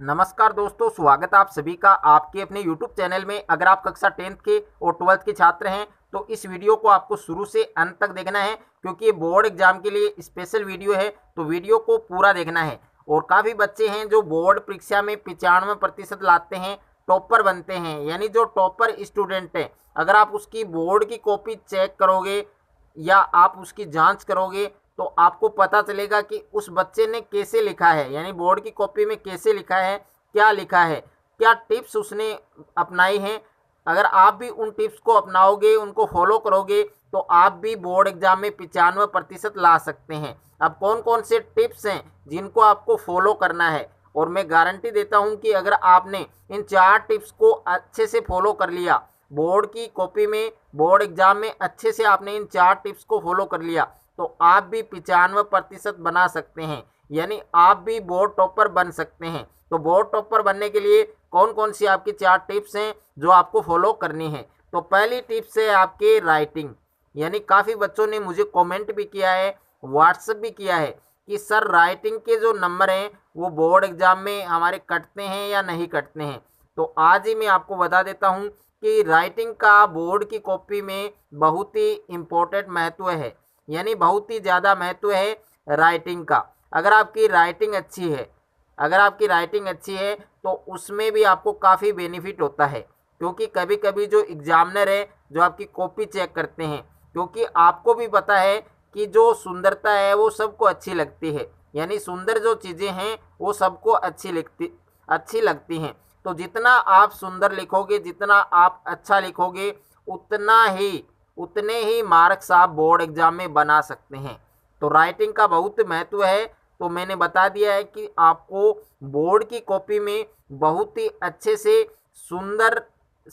नमस्कार दोस्तों, स्वागत है आप सभी का आपके अपने YouTube चैनल में। अगर आप कक्षा 10th के और 12th के छात्र हैं तो इस वीडियो को आपको शुरू से अंत तक देखना है, क्योंकि ये बोर्ड एग्जाम के लिए स्पेशल वीडियो है। तो वीडियो को पूरा देखना है। और काफ़ी बच्चे हैं जो बोर्ड परीक्षा में 95% लाते हैं, टॉपर बनते हैं, यानी जो टॉपर स्टूडेंट है, अगर आप उसकी बोर्ड की कॉपी चेक करोगे या आप उसकी जांच करोगे तो आपको पता चलेगा कि उस बच्चे ने कैसे लिखा है, यानी बोर्ड की कॉपी में कैसे लिखा है, क्या लिखा है, क्या टिप्स उसने अपनाई हैं। अगर आप भी उन टिप्स को अपनाओगे, उनको फॉलो करोगे, तो आप भी बोर्ड एग्जाम में 95% ला सकते हैं। अब कौन कौन से टिप्स हैं जिनको आपको फॉलो करना है, और मैं गारंटी देता हूं कि अगर आपने इन 4 टिप्स को अच्छे से फॉलो कर लिया, बोर्ड की कॉपी में, बोर्ड एग्जाम में अच्छे से आपने इन 4 टिप्स को फॉलो कर लिया, तो आप भी 95% बना सकते हैं, यानी आप भी बोर्ड टॉपर बन सकते हैं। तो बोर्ड टॉपर बनने के लिए कौन कौन सी आपकी 4 टिप्स हैं जो आपको फॉलो करनी है। तो पहली टिप्स है आपके राइटिंग, यानी काफ़ी बच्चों ने मुझे कमेंट भी किया है, व्हाट्सएप भी किया है कि सर राइटिंग के जो नंबर हैं वो बोर्ड एग्जाम में हमारे कटते हैं या नहीं कटते हैं। तो आज ही मैं आपको बता देता हूँ कि राइटिंग का बोर्ड की कॉपी में बहुत ही इम्पोर्टेंट महत्व है, यानी बहुत ही ज़्यादा महत्व है राइटिंग का। अगर आपकी राइटिंग अच्छी है, अगर आपकी राइटिंग अच्छी है तो उसमें भी आपको काफ़ी बेनिफिट होता है, क्योंकि कभी कभी जो एग्जामिनर है जो आपकी कॉपी चेक करते हैं, क्योंकि आपको भी पता है कि जो सुंदरता है वो सबको अच्छी लगती है, यानी सुंदर जो चीज़ें हैं वो सबको अच्छी लगती हैं। तो जितना आप सुंदर लिखोगे, जितना आप अच्छा लिखोगे, उतने ही मार्क्स आप बोर्ड एग्जाम में बना सकते हैं। तो राइटिंग का बहुत महत्व है। तो मैंने बता दिया है कि आपको बोर्ड की कॉपी में बहुत ही अच्छे से सुंदर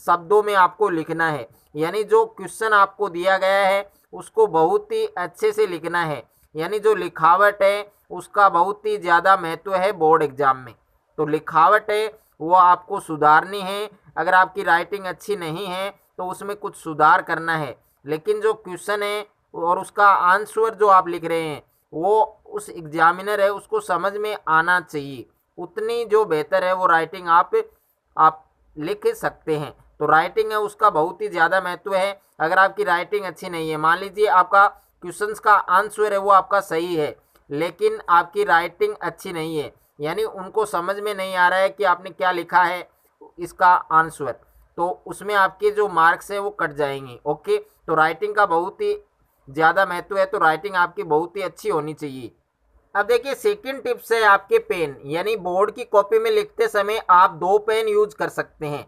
शब्दों में आपको लिखना है, यानी जो क्वेश्चन आपको दिया गया है उसको बहुत ही अच्छे से लिखना है, यानी जो लिखावट है उसका बहुत ही ज़्यादा महत्व है बोर्ड एग्जाम में। तो लिखावट है वो आपको सुधारनी है। अगर आपकी राइटिंग अच्छी नहीं है तो उसमें कुछ सुधार करना है, लेकिन जो क्वेश्चन है और उसका आंसर जो आप लिख रहे हैं वो उस एग्जामिनर है उसको समझ में आना चाहिए, उतनी जो बेहतर है वो राइटिंग आप लिख सकते हैं। तो राइटिंग है उसका बहुत ही ज़्यादा महत्व है। अगर आपकी राइटिंग अच्छी नहीं है, मान लीजिए आपका क्वेश्चंस का आंसर है वो आपका सही है, लेकिन आपकी राइटिंग अच्छी नहीं है, यानी उनको समझ में नहीं आ रहा है कि आपने क्या लिखा है इसका आंसर, तो उसमें आपके जो मार्क्स है वो कट जाएंगे। ओके, तो राइटिंग का बहुत ही ज़्यादा महत्व है, तो राइटिंग आपकी बहुत ही अच्छी होनी चाहिए। अब देखिए सेकंड टिप्स है आपके पेन, यानी बोर्ड की कॉपी में लिखते समय आप 2 पेन यूज कर सकते हैं।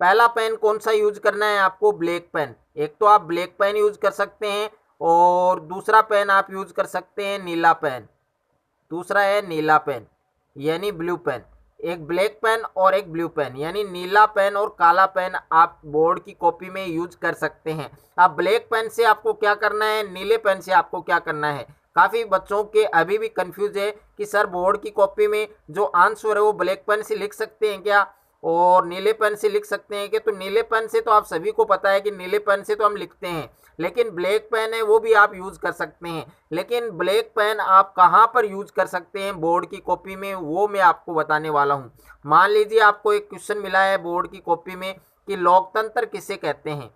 पहला पेन कौन सा यूज करना है आपको? Black pen. एक तो आप ब्लैक पेन यूज कर सकते हैं और दूसरा पेन आप यूज कर सकते हैं नीला पेन। दूसरा है नीला पेन यानी ब्लू पेन। एक ब्लैक पेन और एक ब्लू पेन, यानी नीला पेन और काला पेन आप बोर्ड की कॉपी में यूज कर सकते हैं। अब ब्लैक पेन से आपको क्या करना है, नीले पेन से आपको क्या करना है। काफ़ी बच्चों के अभी भी कंफ्यूज है कि सर बोर्ड की कॉपी में जो आंसर है वो ब्लैक पेन से लिख सकते हैं क्या और नीले पेन से लिख सकते हैं क्या। तो नीले पेन से तो आप सभी को पता है कि नीले पेन से तो हम लिखते हैं, लेकिन ब्लैक पेन है वो भी आप यूज़ कर सकते हैं। लेकिन ब्लैक पेन आप कहाँ पर यूज़ कर सकते हैं बोर्ड की कॉपी में, वो मैं आपको बताने वाला हूँ। मान लीजिए आपको एक क्वेश्चन मिला है बोर्ड की कॉपी में कि लोकतंत्र किसे कहते हैं।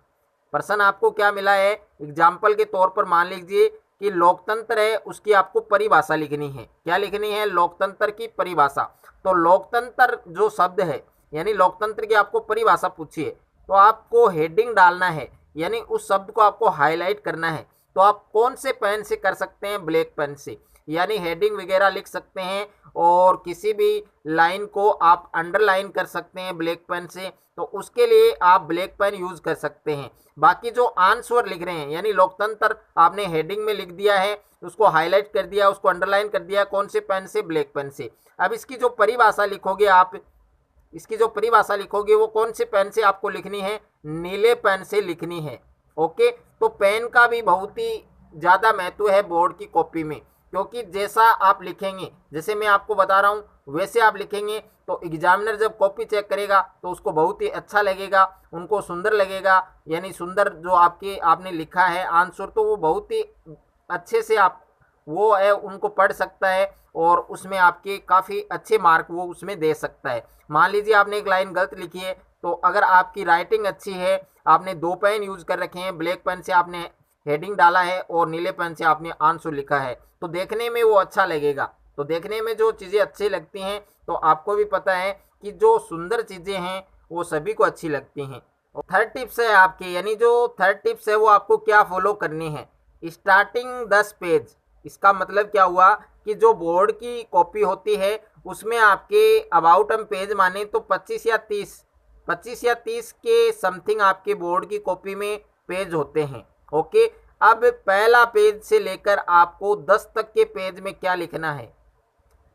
प्रश्न आपको क्या मिला है, एग्जाम्पल के तौर पर मान लीजिए कि लोकतंत्र है, उसकी आपको परिभाषा लिखनी है। क्या लिखनी है? लोकतंत्र की परिभाषा। तो लोकतंत्र जो शब्द है, यानी लोकतंत्र की आपको परिभाषा पूछिए, तो आपको हेडिंग डालना है, यानी उस शब्द को आपको हाईलाइट करना है। तो आप कौन से पेन से कर सकते हैं? ब्लैक पेन से, यानी हेडिंग वगैरह लिख सकते हैं और किसी भी लाइन को आप अंडरलाइन कर सकते हैं ब्लैक पेन से, तो उसके लिए आप ब्लैक पेन यूज कर सकते हैं। बाकी जो आंसर लिख रहे हैं, यानी लोकतंत्र आपने हेडिंग में लिख दिया है, उसको हाईलाइट कर दिया, उसको अंडरलाइन कर दिया, कौन से पेन से? ब्लैक पेन से। अब इसकी जो परिभाषा लिखोगे आप, इसकी जो परिभाषा लिखोगे वो कौन से पेन से आपको लिखनी है? नीले पेन से लिखनी है। ओके, तो पेन का भी बहुत ही ज़्यादा महत्व है बोर्ड की कॉपी में, क्योंकि जैसा आप लिखेंगे, जैसे मैं आपको बता रहा हूँ वैसे आप लिखेंगे, तो एग्जामिनर जब कॉपी चेक करेगा तो उसको बहुत ही अच्छा लगेगा, उनको सुंदर लगेगा, यानी सुंदर जो आपने लिखा है आंसर, तो वो बहुत ही अच्छे से आप वो है उनको पढ़ सकता है और उसमें आपके काफ़ी अच्छे मार्क वो उसमें दे सकता है। मान लीजिए आपने एक लाइन गलत लिखी है, तो अगर आपकी राइटिंग अच्छी है, आपने 2 पेन यूज़ कर रखे हैं, ब्लैक पेन से आपने हेडिंग डाला है और नीले पेन से आपने आंसर लिखा है, तो देखने में वो अच्छा लगेगा। तो देखने में जो चीज़ें अच्छी लगती हैं, तो आपको भी पता है कि जो सुंदर चीज़ें हैं वो सभी को अच्छी लगती हैं। और थर्ड टिप्स है आपकी, यानी जो थर्ड टिप्स है वो आपको क्या फॉलो करनी है, स्टार्टिंग 10 पेज। इसका मतलब क्या हुआ कि जो बोर्ड की कॉपी होती है उसमें आपके अबाउट हम पेज माने तो 25 या 30 के समथिंग आपके बोर्ड की कॉपी में पेज होते हैं। ओके, अब पहला पेज से लेकर आपको 10 तक के पेज में क्या लिखना है,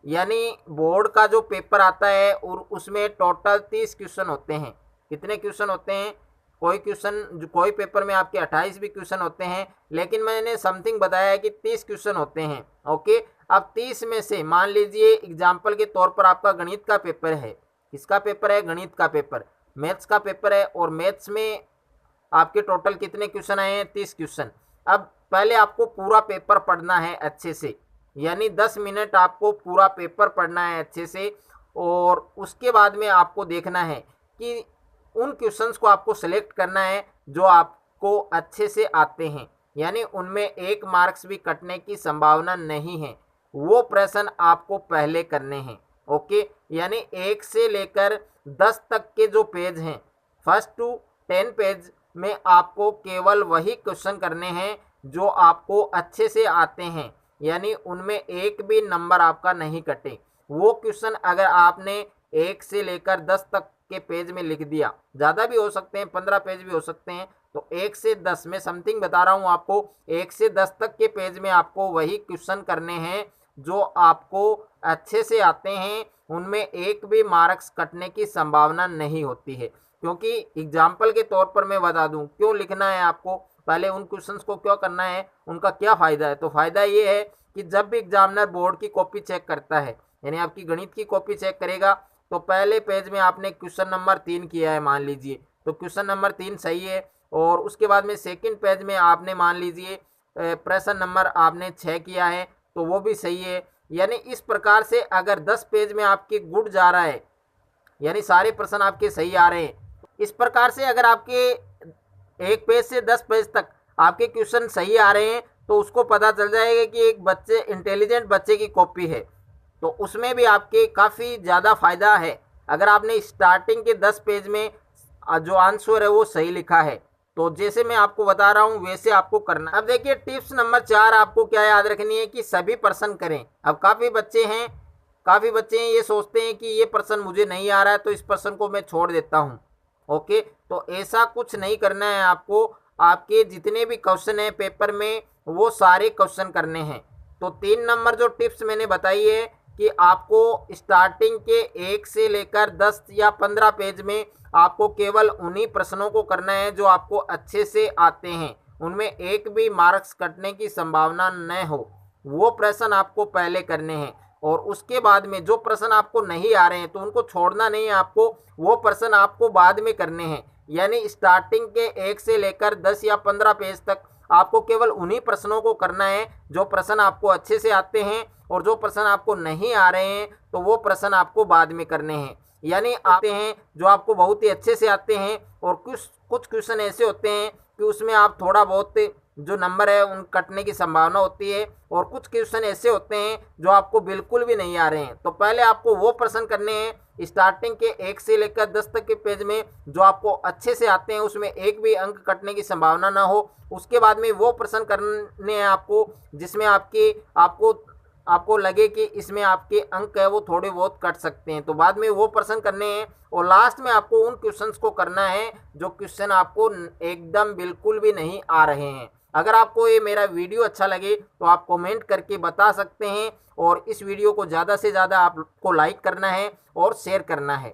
यानी बोर्ड का जो पेपर आता है और उसमें टोटल 30 क्वेश्चन होते हैं। कितने क्वेश्चन होते हैं, कोई पेपर में आपके 28 भी क्वेश्चन होते हैं, लेकिन मैंने समथिंग बताया है कि 30 क्वेश्चन होते हैं। ओके, अब 30 में से मान लीजिए एग्जाम्पल के तौर पर आपका गणित का पेपर है। किसका पेपर है, गणित का पेपर। मैथ्स का पेपर है और मैथ्स में आपके टोटल कितने क्वेश्चन आए हैं, 30 क्वेश्चन। अब पहले आपको पूरा पेपर पढ़ना है अच्छे से, यानी 10 मिनट आपको पूरा पेपर पढ़ना है अच्छे से, और उसके बाद में आपको देखना है कि उन क्वेश्चंस को आपको सेलेक्ट करना है जो आपको अच्छे से आते हैं, यानी उनमें 1 मार्क्स भी कटने की संभावना नहीं है, वो प्रश्न आपको पहले करने हैं। ओके, यानी 1 से लेकर 10 तक के जो पेज हैं, फर्स्ट टू 10 पेज में आपको केवल वही क्वेश्चन करने हैं जो आपको अच्छे से आते हैं, यानी उनमें एक भी नंबर आपका नहीं कटे। वो क्वेश्चन अगर आपने 1 से लेकर 10 तक के पेज में लिख दिया, ज़्यादा भी हो सकते हैं, 15 पेज भी हो सकते हैं, तो 1 से 10 में समथिंग बता रहा हूँ आपको, 1 से 10 तक के पेज में आपको वही क्वेश्चन करने हैं जो आपको अच्छे से आते हैं, उनमें एक भी मार्क्स कटने की संभावना नहीं होती है। क्योंकि एग्जाम्पल के तौर पर मैं बता दूं क्यों लिखना है आपको, पहले उन क्वेश्चंस को क्यों करना है, उनका क्या फ़ायदा है। तो फ़ायदा ये है कि जब भी एग्जामिनर बोर्ड की कॉपी चेक करता है, यानी आपकी गणित की कॉपी चेक करेगा, तो पहले पेज में आपने क्वेश्चन नंबर 3 किया है मान लीजिए, तो क्वेश्चन नंबर 3 सही है, और उसके बाद में सेकंड पेज में आपने मान लीजिए प्रश्न नंबर आपने 6 किया है, तो वो भी सही है। यानी इस प्रकार से अगर 10 पेज में आपके गुड जा रहा है, यानी सारे प्रश्न आपके सही आ रहे हैं, इस प्रकार से अगर आपके 1 पेज से 10 पेज तक आपके क्वेश्चन सही आ रहे हैं, तो उसको पता चल जाएगा कि एक बच्चे इंटेलिजेंट बच्चे की कॉपी है, तो उसमें भी आपके काफ़ी ज़्यादा फायदा है। अगर आपने स्टार्टिंग के 10 पेज में जो आंसर है वो सही लिखा है, तो जैसे मैं आपको बता रहा हूँ वैसे आपको करना। अब देखिए टिप्स नंबर 4 आपको क्या याद रखनी है कि सभी प्रश्न करें। अब काफ़ी बच्चे हैं ये सोचते हैं कि ये प्रश्न मुझे नहीं आ रहा है तो इस प्रश्न को मैं छोड़ देता हूँ। ओके, तो ऐसा कुछ नहीं करना है आपको। आपके जितने भी क्वेश्चन हैं पेपर में वो सारे क्वेश्चन करने हैं। तो 3 नंबर जो टिप्स मैंने बताई है कि आपको स्टार्टिंग के 1 से लेकर 10 या 15 पेज में आपको केवल उन्हीं प्रश्नों को करना है जो आपको अच्छे से आते हैं, उनमें एक भी मार्क्स कटने की संभावना न हो, वो प्रश्न आपको पहले करने हैं। और उसके बाद में जो प्रश्न आपको नहीं आ रहे हैं तो उनको छोड़ना नहीं है आपको, वो प्रश्न आपको बाद में करने हैं। यानी स्टार्टिंग के 1 से लेकर 10 या 15 पेज तक आपको केवल उन्हीं प्रश्नों को करना है जो प्रश्न आपको अच्छे से आते हैं, और जो प्रश्न आपको नहीं आ रहे हैं तो वो प्रश्न आपको बाद में करने हैं। यानी आते हैं जो आपको बहुत ही अच्छे से आते हैं, और कुछ क्वेश्चन ऐसे होते हैं कि उसमें आप थोड़ा बहुत जो नंबर है उन कटने की संभावना होती है, और कुछ क्वेश्चन ऐसे होते हैं जो आपको बिल्कुल भी नहीं आ रहे हैं। तो पहले आपको वो प्रश्न करने हैं स्टार्टिंग के 1 से लेकर 10 तक के पेज में जो आपको अच्छे से आते हैं, उसमें एक भी अंक कटने की संभावना ना हो। उसके बाद में वो प्रश्न करने हैं आपको जिसमें आपको लगे कि इसमें आपके अंक है वो थोड़े बहुत कट सकते हैं, तो बाद में वो प्रश्न करने हैं। और लास्ट में आपको उन क्वेश्चंस को करना है जो क्वेश्चन आपको एकदम बिल्कुल भी नहीं आ रहे हैं। अगर आपको ये मेरा वीडियो अच्छा लगे तो आप कमेंट करके बता सकते हैं, और इस वीडियो को ज़्यादा से ज़्यादा आपको लाइक करना है और शेयर करना है।